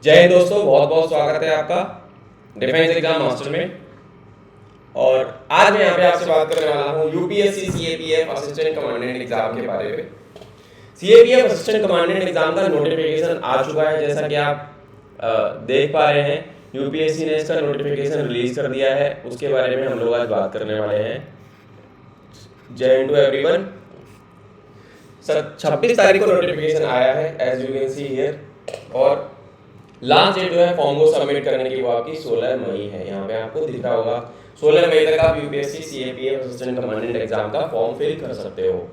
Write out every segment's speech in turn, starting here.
जय हिंद दोस्तों, बहुत बहुत स्वागत है आपका डिफेंस एग्जाम मास्टर में। और आज मैं यहाँ पे आपसे बात करने वाला हूँ UPSC CAPF assistant commandant exam के बारे में। सीएपीएफ असिस्टेंट कमांडेंट एग्जाम का नोटिफिकेशन आ चुका है, जैसा कि आप देख पा रहे हैं। यूपीएससी ने इसका नोटिफिकेशन रिलीज कर दिया है, उसके बारे में हम लोग आज बात करने वाले हैं। जय हिंद टू एवरीवन। 26 तारीख को नोटिफिकेशन आया है as you can see here, और लास्ट डेट जो है फॉर्म को सबमिट करने की वो आपकी 16 मई है। यहाँ पे आपको दिख रहा होगा 16 मई तक आप UPSC CAPF assistant commandant exam का फॉर्म फिल कर सकते हो।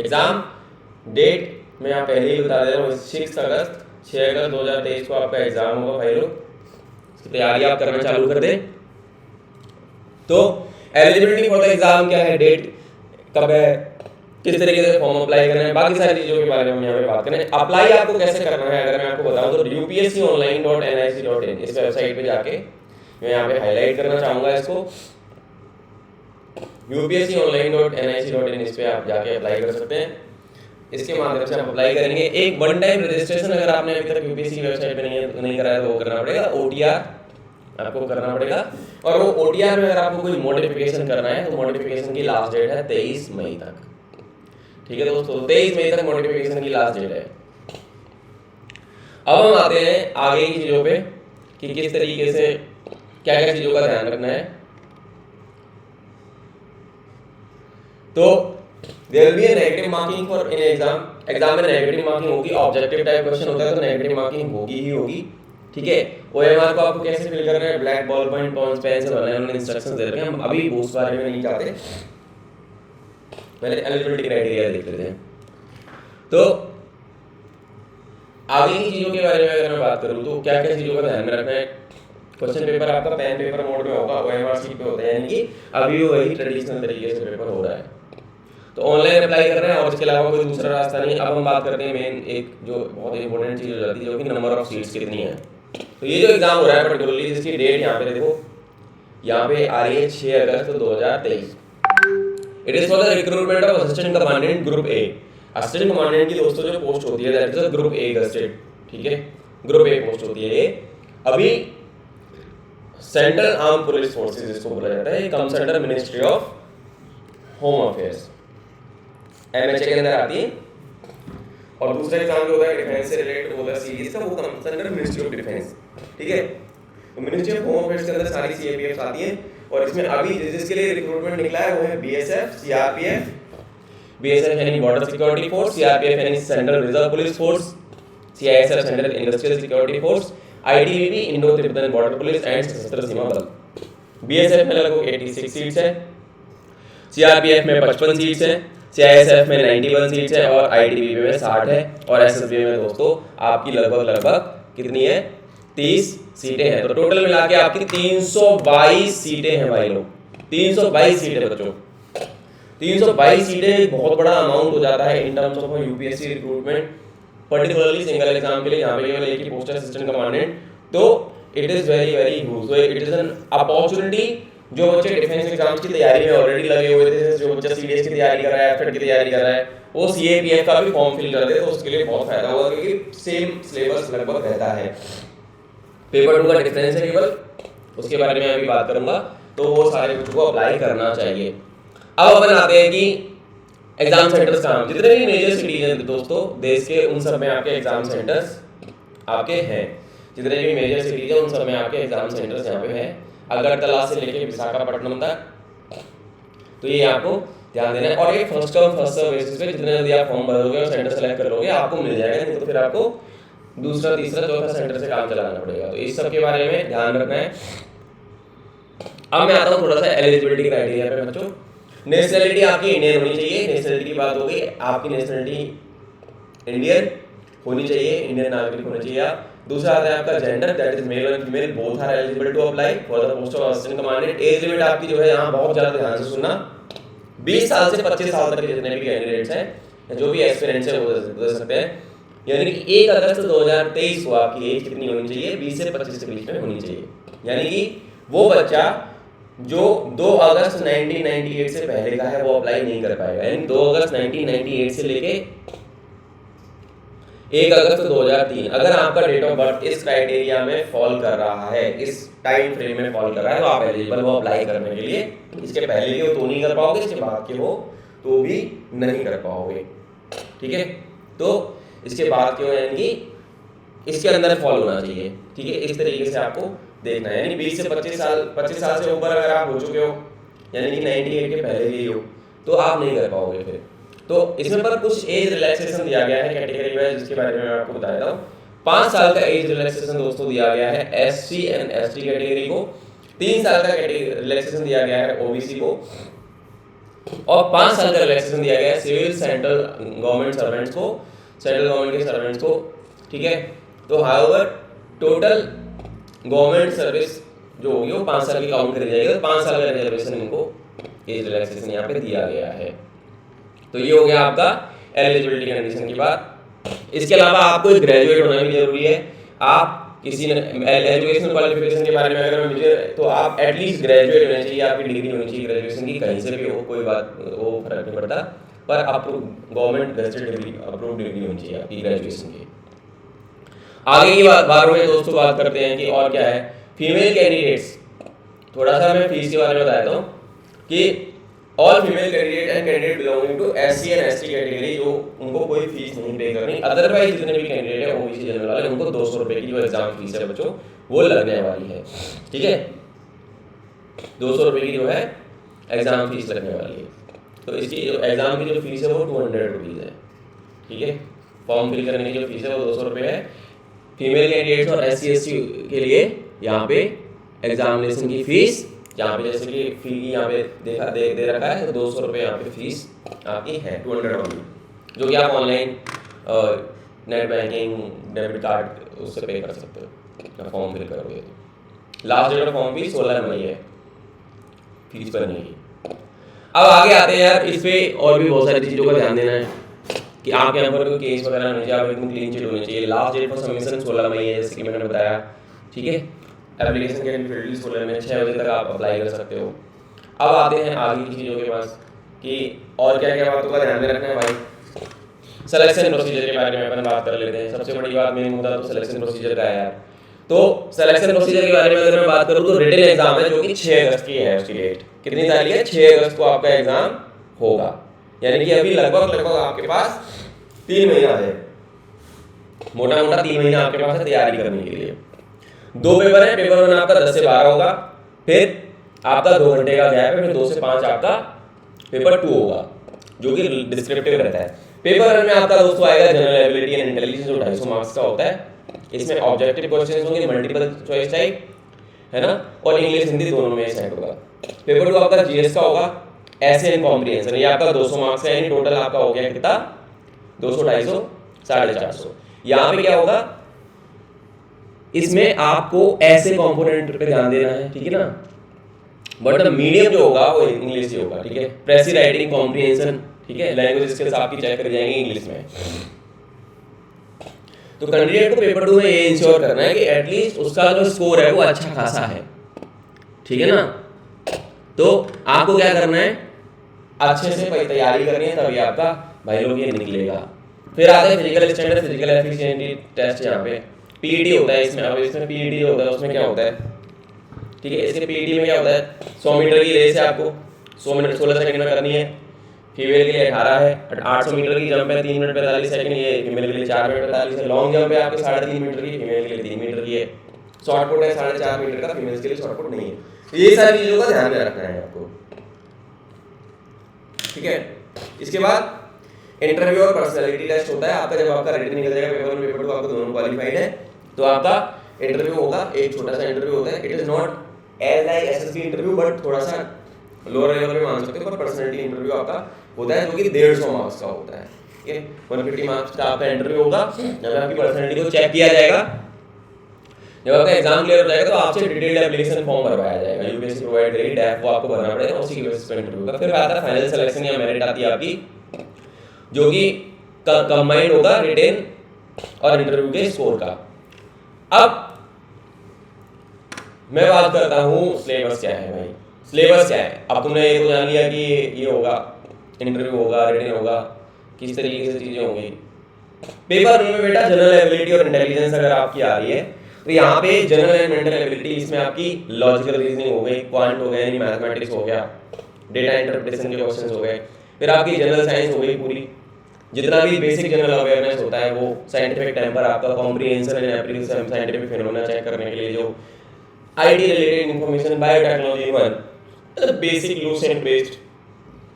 एग्जाम डेट मैं आप पहले ही बता दे रहा हूँ, 6 अगस्त 2023 को आपका एग्जाम होगा भाई लोग। इसकी तैयारी आप करना चालू कर दें। तो एलिजिबिलिटी फॉर द एग्जाम क्या है, डेट कब है, किस तरीके से फॉर्म अप्लाई करना है, बाकी सारी चीज़ों के बारे में हम यहाँ पे बात करें। अप्लाई आपको कैसे करना है अगर मैं आपको बताऊँ तो upsconline.nic.in इस वेबसाइट पे जाके मैं यहाँ पे हाईलाइट करना चाहूँगा इसको। upsconline.nic.in इस पे आप जाके अप्लाई कर सकते हैं। इसके माध्यम से आप अप्लाई करेंगे। एक वन टाइम रजिस्ट्रेशन अगर आपने अभी तक यूपीएससी वेबसाइट पे नहीं कराया तो वो करना पड़ेगा। OTR आपको करना पड़ेगा, और वो OTR में अगर आपको कोई मॉडिफिकेशन करना है तो मॉडिफिकेशन की लास्ट डेट है 23 मई तक। ठीक है दोस्तों, 23 मई तक नोटिफिकेशन की लास्ट डेट है। अब हम आते हैं आगे की चीजों पे कि किस तरीके से क्या क्या चीजों का ध्यान रखना है। तो there will be a negative marking for in exam में नेगेटिव मार्किंग होगी। ऑब्जेक्टिव टाइप क्वेश्चन होता है तो नेगेटिव मार्किंग होगी ही होगी। ठीक है, ओएमआर को आपको कैसे फिल करना है, black ball point points pen से भरना है, उन्होंने इंस्ट्रक्शंस दे रखे हैं। हम अभी उस बारे में नहीं जाते, पहले एलिजिबिलिटी क्राइटेरिया देख लेते हैं। तो आगे की चीज़ों के बारे में अगर मैं बात करूँ तो क्या क्या चीज़ों का ध्यान में रखना है। क्वेश्चन पेपर आपका पेन पेपर मोड में होगा, OMR शीट पे होता है, यानी कि अभी वही ट्रेडिशनल तरीके से पेपर हो रहा है। तो ऑनलाइन अप्लाई कर रहे हैं और इसके अलावा कोई दूसरा रास्ता नहीं। अब हम बात करते हैं मेन एक जो बहुत इंपॉर्टेंट चीज़ हो जाती है, जो कि नंबर ऑफ सीट्स कितनी है। तो ये जो एग्जाम हो रहा है पर्टिकुलरली, जिसकी डेट यहाँ पे देखो, यहाँ पे आ रही है 6 अगस्त 2023। It is for the recruitment of assistant commandant group A. Assistant commandant की दोस्तों जो पोस्ट होती है that is group A gazetted. ठीक है, ग्रुप ए पोस्ट होती है ये। अभी सेंट्रल आर्म पुलिस फोर्सेस इसको बोला जाता है, ये comes under ministry of home affairs, MHA के अंदर आती है। और दूसरा एग्जाम जो होता है डिफेंस से रिलेटेड होता है सीरीज का, वो comes under ministry of defence. ठीक है, तो मिनिस्ट्री ऑफ होम अफेयर्स के अंदर सारी CAPF आती है। और इसमें अभी जिसके लिए रिक्रूटमेंट निकला है वो है BSF, CRPF। BSF यानी बॉर्डर सिक्योरिटी फोर्स, CRPF यानी central reserve police force, CISF central industrial security force, ITBP Indo Tibetan border police and सशस्त्र सीमा बल। BSF में लगभग 86 सीट्स है, CRPF में 55 सीट्स है, CISF में 91 सीट्स है और ITBP में 60 है, और SSB में दोस्तों आपकी लगभग कितनी है, 30 सीटें हैं। तो टोटल मिला के आपकी 322 सीटें हैं भाई लोग। 322 सीटें बच्चों, 322 सीटें बहुत बड़ा अमाउंट हो जाता है in terms of UPSC recruitment, particularly single exam के लिए जहाँ पे केवल एक ही पोस्ट है असिस्टेंट कमांडेंट। तो it is very very huge, it is an opportunity. जो बच्चे डिफेंस एग्जाम्स की तैयारी में ऑलरेडी लगे हुए थे, जो बच्चा CDS की तैयारी कर रहा है, FET की तैयारी कर रहा है, वो CAPF का भी फॉर्म फिल कर दे तो उसके लिए बहुत फायदा होगा, क्योंकि सेम सिलेबस लगभग रहता है। पेपर 2 का डिफरेंस है केवल, उसके बारे में अभी बात करूंगा। तो वो सारे बच्चों को अप्लाई करना चाहिए। अब अपन आते हैं कि एग्जाम सेंटर्स कहाँ, जितने भी मेजर सिटीज हैं दोस्तों देश के, उन सब में आपके एग्जाम सेंटर्स आपके हैं। जितने भी मेजर सिटीज हैं उन सब में आपके एग्जाम सेंटर्स यहाँ पे हैं, अगरतला से लेके विशाखापट्टनम तक। तो ये आपको ध्यान देना है। और एक first come first serve basis पे जितने जल्दी आप फॉर्म भरोगे और सेंटर सेलेक्ट कर लोगे आपको मिल जाएगा, नहीं तो फिर आपको दूसरा तीसरा चौथा सेंटर से काम चलाना पड़ेगा। तो इस सब के बारे में ध्यान रखना है। अब मैं आता हूँ थोड़ा सा एलिजिबिलिटी क्राइटेरिया पे बच्चों। नेशनलिटी आपकी इंडियन होनी चाहिए, नेशनलिटी की बात हो गई। आपकी नेशनलिटी इंडियन होनी चाहिए, इंडियन नागरिक होना चाहिए आप। दूसरा आता है आपका gender, that is male and female both are eligible to apply for the post of assistant commandant. Age limit आपकी जो है यहाँ बहुत ज्यादा ध्यान से सुनना, 20 साल से 25 साल तक के जितने भी कैंडिडेट्स हैं, जो भी एस्पिरेंट्स हैं वो दे सकते हैं। यानी कि 1 अगस्त 2023 को आपकी एज कितनी होनी चाहिए, 20 से 25 के बीच में होनी चाहिए। यानी कि वो बच्चा जो 2 अगस्त 1998 से पहले का है वो अप्लाई नहीं कर पाएगा। यानी 2 अगस्त 1998 से लेके 1 अगस्त 2003, अगर आपका डेट ऑफ बर्थ इस क्राइटेरिया में फॉल कर रहा है, इस टाइम फ्रेम में फॉल कर रहा है, तो आप एलिजिबल हो अप्लाई करने के लिए। इसके पहले के हो तो नहीं कर पाओगे, इसके बाद के हो तो भी नहीं कर पाओगे, ठीक है। तो इसके बाद के हो यानी कि इसके अंदर फॉल होना चाहिए, ठीक है। इस तरीके से आपको देखना है, यानी 20 से 25 साल से ऊपर अगर आप हो चुके हो, यानी कि 98 के पहले ही हो, तो आप नहीं कर पाओगे फिर। तो इसमें पर कुछ एज रिलैक्सेशन दिया गया है कैटेगरी वाइज, जिसके बारे में मैं आपको बता देता हूँ। 5 साल का एज रिलैक्सेशन दोस्तों दिया गया है SC एंड ST कैटेगरी को, 3 साल का रिलैक्सेशन दिया गया है OBC को, और 5 साल का रिलैक्सेशन दिया गया है सिविल सेंट्रल गवर्नमेंट सर्वेंट्स को, सेंट्रल गवर्नमेंट के सर्वेंट्स को, ठीक है। तो हाउएवर टोटल गवर्नमेंट सर्विस जो होगी वो 5 साल की काउंट करी जाएगी, तो 5 साल का रिजर्वेशन इनको एज रिलैक्सेशन यहाँ पे दिया गया है। तो ये हो गया आपका एलिजिबिलिटी कंडीशन की बात। इसके अलावा आपको ग्रेजुएट होना भी जरूरी है। आप किसी एजुकेशनल क्वालिफिकेशन के बारे में अगर मैं मुझे, तो आप एटलीस्ट ग्रेजुएट होने चाहिए, आपकी डिग्री होनी चाहिए ग्रेजुएशन की, कहीं से भी हो कोई बात, वो फर्क नहीं पड़ता, पर approve government gazetted degree, approve degree होनी चाहिए आपकी ग्रेजुएशन की। आगे की बातों में दोस्तों बात करते हैं कि और क्या है फीमेल कैंडिडेट्स। थोड़ा सा मैं फीस के बारे में बताता हूँ कि all female candidate and candidate belonging to SC and ST category, जो उनको कोई फीस नहीं पे करनी। अदरवाइज जितने भी कैंडिडेट है OBC जनरल वाले, उनको 200 रुपये की जो एग्जाम फीस है बच्चों वो लगने वाली है, ठीक है। 200 रुपये की जो है एग्जाम फीस लगने वाली है। तो इसकी जो एग्जाम की जो फीस है वो 200 रुपीज़ है, ठीक है। फॉर्म फिल करने की जो फीस है वो 200 रुपये है। फीमेल कैंडिडेट्स और SC ST के लिए यहाँ पे एग्जामिनेशन की फीस, यहाँ पे जैसे कि फी यहाँ पे दे रखा है, तो 200 रुपये यहाँ पे फीस आपकी है, 200 रुपये, जो कि आप online net banking debit card उससे पे कर सकते हो फॉर्म फिल करोगे। Last date of form fees 16 मई है फीस भरने की। अब आगे आते हैं यार, इस पे और भी बहुत सारी चीज़ों का ध्यान देना है कि आपके यहाँ पर कोई केस वगैरह नहीं चाहिए, आप एकदम क्लीन चिट होनी चाहिए। लास्ट डेट फॉर सबमिशन 16 मई है, जैसे कि मैंने बताया, ठीक है। एप्लीकेशन के फील्ड खोलने में 6 बजे तक आप अप्लाई कर सकते हो। अब आते हैं आगे की चीज़ों के पास कि और क्या क्या बातों का ध्यान में रखना है भाई। सिलेक्शन प्रोसीजर के बारे में अपन बात कर लेते हैं। सबसे बड़ी बात मेन मुद्दा तो सिलेक्शन प्रोसीजर का है यार। तो सिलेक्शन प्रोसीजर के बारे में अगर मैं बात करूँ तो रिटन एग्जाम है, जो कि 6 अगस्त की है। उसकी डेट कितनी तारीख है? 6 अगस्त को आपका एग्जाम होगा, यानी कि अभी लगभग आपके पास 3 महीना है, मोटा मोटा 3 महीना आपके पास है तैयारी करने के लिए। 2 पेपर है, पेपर 1 आपका 10 से 12 होगा, फिर आपका 2 घंटे का गैप है, फिर 2 से 5 आपका पेपर 2 होगा, जो कि डिस्क्रिप्टिव रहता है। पेपर 1 में आपका दोस्तों आएगा जनरल एबिलिटी एंड इंटेलिजेंस, जो 250 मार्क्स का होता है। इसमें ऑब्जेक्टिव क्वेश्चंस होंगे, मल्टीपल चॉइस टाइप, है ना, और इंग्लिश हिंदी दोनों में सेट होगा। पेपर 2 आपका GS का होगा, ऐसे एंड कॉम्प्रिहेंशन, ये आपका 200 मार्क्स है, यानी टोटल आपका हो गया कितना? 200, 250, 450। यहाँ पे क्या होगा, इसमें आपको ऐसे कंपोनेंट पे ध्यान देना है, ठीक है ना। बट मीडियम जो होगा वो इंग्लिश ही होगा, ठीक है। प्रेसी राइटिंग कॉम्प्रिहेंशन, ठीक है, लैंग्वेज स्किल्स आपकी चेक कर जाएंगे इंग्लिश में। तो कैंडिडेट को पेपर 2 में ये इंश्योर करना है कि एटलीस्ट उसका जो स्कोर है वो अच्छा खासा है, ठीक है ना। तो आपको क्या करना है, अच्छे से तैयारी करनी है, तभी आपका भाई लोग ये निकलेगा। फिर आते हैं physical standard, physical efficiency test. यहाँ पे PET होता है इसमें। अब इसमें PET होता है, उसमें क्या होता है, ठीक है। इसके PET में क्या होता है, 100 मीटर की रेस है, आपको 100 मिनट 16 सेकंड में करनी है। फीमेल के लिए 18 है, 800 मीटर की जंप है 3 मिनट 45 सेकंड, ये फीमेल के लिए 4 मिनट 45 है। लॉन्ग जंप है आपके 3.5 मीटर की, फीमेल के लिए 3 मीटर की है। शॉर्ट पुट है 4.5 मीटर का, फीमेल के लिए शॉर्ट पुट नहीं है। तो ये सारी चीज़ों का ध्यान में रखना है आपको, ठीक है। इसके बाद इंटरव्यू और पर्सनालिटी टेस्ट होता है आपका। जब आपका रिटन निकल जाएगा पेपर 1 पेपर 2, आपको दोनों क्वालिफाइड है, तो आपका इंटरव्यू होगा। एक छोटा सा इंटरव्यू होता है, it is not as like SSB interview, but थोड़ा सा लोअर लेवल में मान सकते हो। पर पर्सनालिटी इंटरव्यू आपका होता है, जो कि 150 मार्क्स का होता है, ठीक है। 150 मार्क्स का आपका इंटरव्यू होगा, जब आपकी पर्सनालिटी को चेक किया जाएगा। जब आपका एग्जाम क्लियर हो जाएगा तो आपसे डिटेल्ड एप्लीकेशन फॉर्म भरवाया जाएगा, UPSC प्रोवाइड करेगी, डैप वो आपको भरना पड़ेगा, उसी के बेसिस पे इंटरव्यू होगा। फिर आता है फाइनल सिलेक्शन या मेरिट आती है आपकी, जो कि कंबाइंड होगा रिटेन और इंटरव्यू के स्कोर का। अब मैं बात करता हूँ सिलेबस क्या है भाई। सिलेबस क्या है, अब तुमने ये तो जान लिया कि ये होगा, इंटरव्यू होगा, रिटेन होगा, किस तरीके से चीज़ें होंगी। पेपर में बेटा जनरल एबिलिटी और इंटेलिजेंस अगर आपकी आ रही है तो यहाँ पे जनरल एंड मेंटल एबिलिटी, इसमें आपकी लॉजिकल रीजनिंग हो गई, क्वांट हो गया यानी मैथमेटिक्स हो गया, डेटा इंटरप्रिटेशन के क्वेश्चंस हो गए, फिर आपकी जनरल साइंस हो गई पूरी, जितना भी बेसिक जनरल अवेयरनेस होता है वो, साइंटिफिक टेम्पर आपका, comprehension and application scientific phenomena check करने के लिए जो IT related information, biotechnology one, basic Lucent based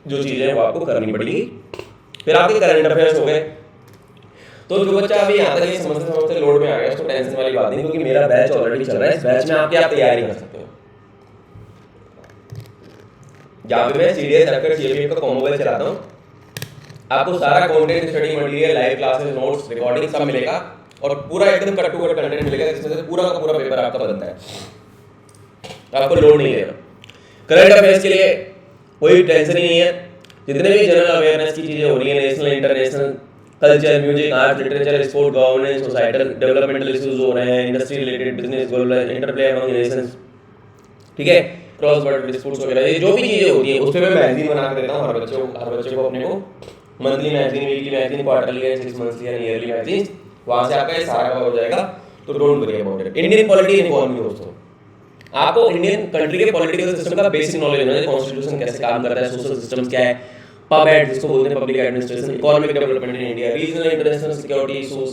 जो चीजें हैं वो आपको करनी पड़ेगी। फिर आपके करंट अफेयर्स हो गए। तो जो बच्चा अभी यहाँ तक ये समझते लोड में आ गया उसको टेंशन वाली बात नहीं, क्योंकि मेरा बैच ऑलरेडी चल रहा है। इस बैच में आप तैयारी कर सकते हो। जहाँ पे मैं सीडीएस एफकेट सीएपीएफ का कॉम्बो बैच चलाता हूँ, आपको सारा content, study material, live classes, notes, recording सब मिलेगा और पूरा एकदम कट टू कट कंटेंट मिलेगा, जिसमें से पूरा का पूरा पेपर आपका बनता है। आपको लोड नहीं लेना। करंट अफेयर्स के लिए कोई टेंशन ही नहीं है। जितने भी जनरल अवेयरनेस की चीजें हो रही है, national, international, culture, music, art, literature, sport, governance, societal developmental issues हो रहे हैं, industry related, business, global interplay among Nations, ठीक है, क्रॉस बॉर्डर डिस्प्यूट्स वगैरह, ये जो भी चीजें होती है उस पे मैं मैगजीन बना के देता हूँ हर बच्चे को अपने को, monthly magazine, weekly magazine, quarterly, 6 monthly या ईयरली मैगजीन, वहां से आपका ये सारा कवर हो जाएगा। तो don't worry about it. Indian polity and economy दोस्तों, आपको इंडियन कंट्री के पॉलिटिकल सिस्टम का बेसिक नॉलेज होना चाहिए। कॉन्स्टिट्यूशन कैसे काम करता है, सोशल सिस्टम क्या है, पबएड जिसको बोलते हैं public administration, economic development in India, regional international security issues,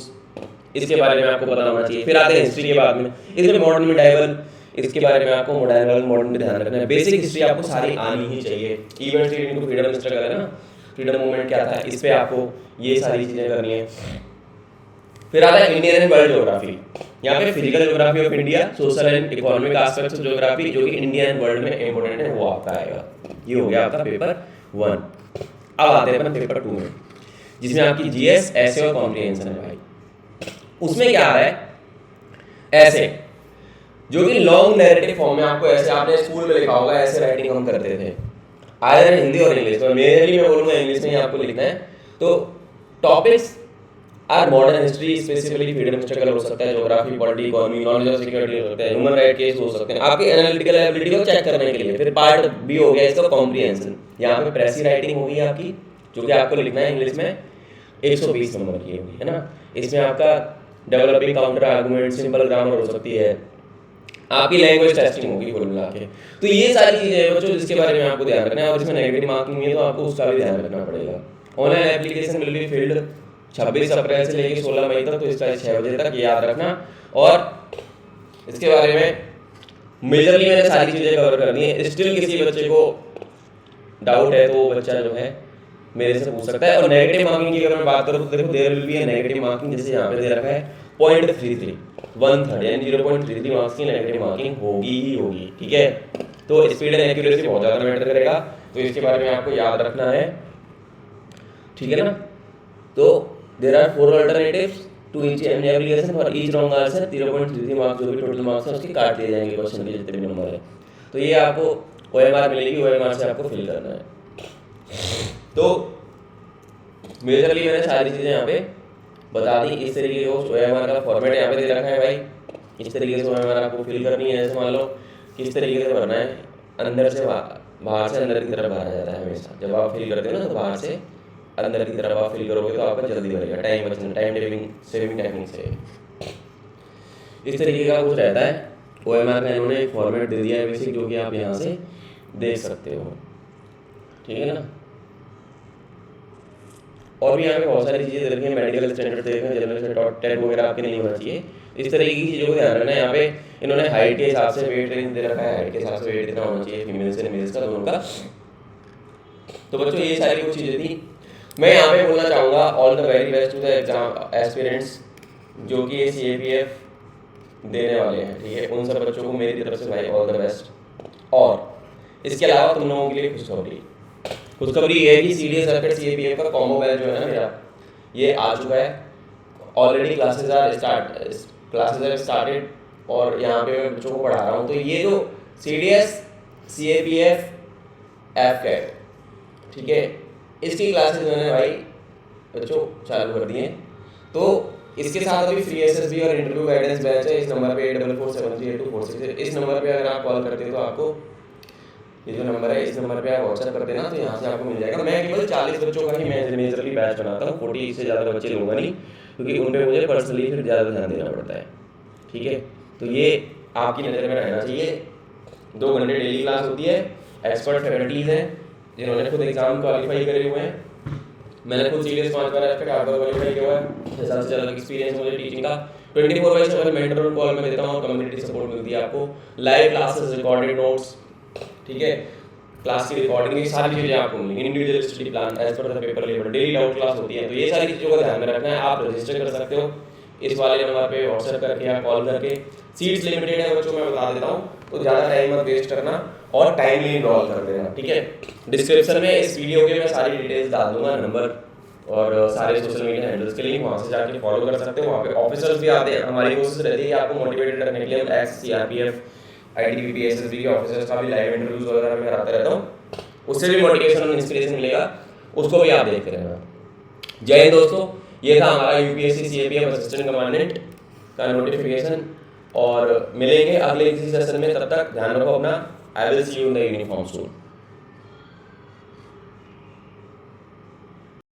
इसके बारे में आपको पता होना चाहिए। फिर आते हैं हिस्ट्री के बाद में, इसमें मॉडर्न मिडाइवल, इसके बारे में आपको मॉडर्न में ध्यान रखना है। बेसिक हिस्ट्री आपको सारी आनी ही चाहिए। Events leading to freedom struggle है ना, फ्रीडम मूवमेंट क्या था, इस पे आपको ये सारी चीजें करनी है। फिर आता है इंडियन एंड वर्ल्ड ज्योग्राफी। यहाँ पे physical geography of India, social and economic aspects of geography जो कि इंडिया एंड वर्ल्ड में इंपॉर्टेंट है, वो आपका आएगा। ये हो गया आपका पेपर 1। अब आते हैं अपन पेपर 2 में, जिसमें आपकी जीएस, एसे और कॉम्प्रिहेंशन है भाई। उसमें क्या आ रहा है, ऐसे जो कि लॉन्ग नैरेटिव फॉर्म में आपको, ऐसे आपने स्कूल में लिखा होगा, ऐसे राइटिंग हम करते थे, आयरन हिंदी और इंग्लिश में। मेनली मैं बोलूँगा इंग्लिश में ही आपको लिखना है। तो topics are modern history, specifically freedom struggle हो सकता है, geography, polity, economy, knowledge of security हो सकता है, ह्यूमन राइट केस हो सकते हैं, आपके एनालिटिकल एबिलिटी को चेक करने के लिए। फिर पार्ट बी हो गया इसका कॉम्प्रिहेंशन। यहाँ पे प्रेसी राइटिंग होगी आपकी, जो कि आपको लिखना है इंग्लिश में, 120 नंबर की होगी, है ना। इसमें आपका developing counter argument, simple grammar हो सकती है, आपकी लैंग्वेज टेस्टिंग होगी कुल मिला के। तो ये सारी चीजें हैं बच्चों जिसके बारे में आपको ध्यान रखना है। और इसमें नेगेटिव मार्किंग है तो आपको उसका भी ध्यान रखना पड़ेगा। Online application will be field 26 अप्रैल से लेकर 16 मई तक, तो इसका 6 बजे तक, ये याद रखना। और इसके बारे में मेजरली मैंने सारी चीजें कवर कर दी हैं। स्टिल किसी बच्चे को डाउट है तो वो बच्चा जो है मेरे से पूछ सकता है। और नेगेटिव मार्किंग की अगर मैं बात करूँ तो देखो, there will be a negative marking, जैसे यहाँ पे दे रखा है 0.33, 1/3 यानी 0.33 मार्क्स की नेगेटिव मार्किंग होगी ही होगी, ठीक है। तो स्पीड एंड एक्यूरेसी बहुत ज़्यादा मैटर करेगा, तो इसके बारे में आपको याद रखना है, ठीक है ना। तो there are 4 alternatives to each and application, for each wrong answer 0.33 marks, जो भी टोटल मार्क्स है उसके काट दिए जाएंगे क्वेश्चन के जितने भी नंबर है। तो ये आपको OMR मिलेगी, OMR से आपको फिल करना है। तो मेजरली मैंने सारी चीज़ें यहाँ पे बता दी। इस तरीके को OMR का फॉर्मेट यहाँ पे दे रखा है भाई, इस तरीके से OMR आपको फिल करनी है। जैसे मान लो किस तरीके से भरना है, अंदर से बाहर से अंदर की तरफ भरा जाता है हमेशा। जब आप फिल करते हो ना तो बाहर से अंदर की तरफ आप फिल करोगे तो आपका जल्दी भरेगा, टाइम बचना, टाइम सेविंग टेक्निक से। इस तरीके का कुछ रहता है। OMR का इन्होंने एक फॉर्मेट दे दिया है बेसिक, जो कि आप यहाँ से देख सकते हो, ठीक है ना। और भी यहाँ पे बहुत सारी चीज़ें देखिए, मेडिकल स्टैंडर्ड देखें, जनरल टेट वगैरह आपके नहीं होना चाहिए। इस तरीके की चीज़ों को ध्यान रखना है। यहाँ पे इन्होंने हाइट के हिसाब से वेट रेंज दे रखा है, हाइट के हिसाब से वेट कितना होना चाहिए फीमेल से मेल्स का, दोनों का। तो बच्चों ये सारी कुछ चीज़ें थी। मैं यहाँ पे बोलना चाहूँगा all the very best to the exam aspirants जो कि ये CAPF देने वाले हैं, ठीक है। उन सब बच्चों को मेरी तरफ से भाई ऑल द बेस्ट। और इसके अलावा तुम लोगों के लिए खुशखबरी ये है कि CDS एफकेट CAPF का कॉम्बो बैच जो है ना मेरा, ये आ चुका है ऑलरेडी। क्लासेज आर स्टार्टेड और यहाँ पे मैं बच्चों को पढ़ा रहा हूँ। तो ये जो CDS CAPF एफकेट, ठीक है, इसकी क्लासेज मैंने भाई बच्चों चालू कर दिए। तो इसके साथ अभी फ्री SSB और इंटरव्यू गाइडेंस बैच है। इस नंबर पे 8447382466, इस नंबर पे अगर आप कॉल करते हो तो आपको ये जो नंबर है, इस नंबर पे आप व्हाट्सएप कर देना, तो यहाँ से आपको मिल जाएगा। मैं केवल 40 बच्चों का ही मेजरली बैच बनाता हूँ, 40 से ज़्यादा बच्चे लूँगा नहीं। क्योंकि उन पे मुझे पर्सनली फिर ज़्यादा ध्यान देना पड़ता है। ठीक है, तो ये आपकी नज़र में रहना चाहिए। 2 घंटे डेली क्लास होती है, एक्सपर्ट फैकल्टीज़ हैं जिन्होंने खुद एग्ज़ाम क्वालिफाई करे हुए हैं। मैंने खुद सीरियस 5 बार एफ क्वालिफाई किया हुआ है, हिसाब से ज़्यादा एक्सपीरियंस मुझे टीचिंग का। 24/7 मेंटर और कॉल में देता हूँ और कम्युनिटी सपोर्ट मिलती है आपको, लाइव क्लासेस, रिकॉर्डेड नोट्स, ठीक है, क्लास की रिकॉर्डिंग, ये सारी चीज़ें आपको मिलेंगी। Individual study plan as per the paper level, daily doubt class होती है। तो ये सारी चीज़ों का ध्यान में रखना है। आप रजिस्टर कर सकते हो इस वाले नंबर पे व्हाट्सएप करके या कॉल करके। सीट्स लिमिटेड है बच्चों, मैं बता देता हूँ, तो ज़्यादा टाइम मत वेस्ट करना और टाइमली इनरोल कर देना। ठीक है, डिस्क्रिप्शन में इस वीडियो के मैं सारी डिटेल्स डाल दूंगा, नंबर और सारे सोशल मीडिया हैंडल्स के लिंक, वहाँ से जाके फॉलो कर सकते हो। वहाँ पे ऑफिसर्स भी आते हैं। हमारी कोशिश रहती है कि आपको मोटिवेटेड रखने के लिए हम एक्स सीआरपीएफ आईटीबीपी एसएसबी के ऑफिसर्स का भी लाइव इंटरव्यूज वगैरह भी कराते रहता हूँ, उससे भी मोटिवेशन और इंस्पिरेशन मिलेगा, उसको भी आप देखते रहना। जय हिंद दोस्तों, ये था हमारा यूपीएससी सीएपीएफ असिस्टेंट कमांडेंट का नोटिफिकेशन, और मिलेंगे अगले किसी सेशन में। तब तक ध्यान रखो अपना। I will see you in the uniform soon.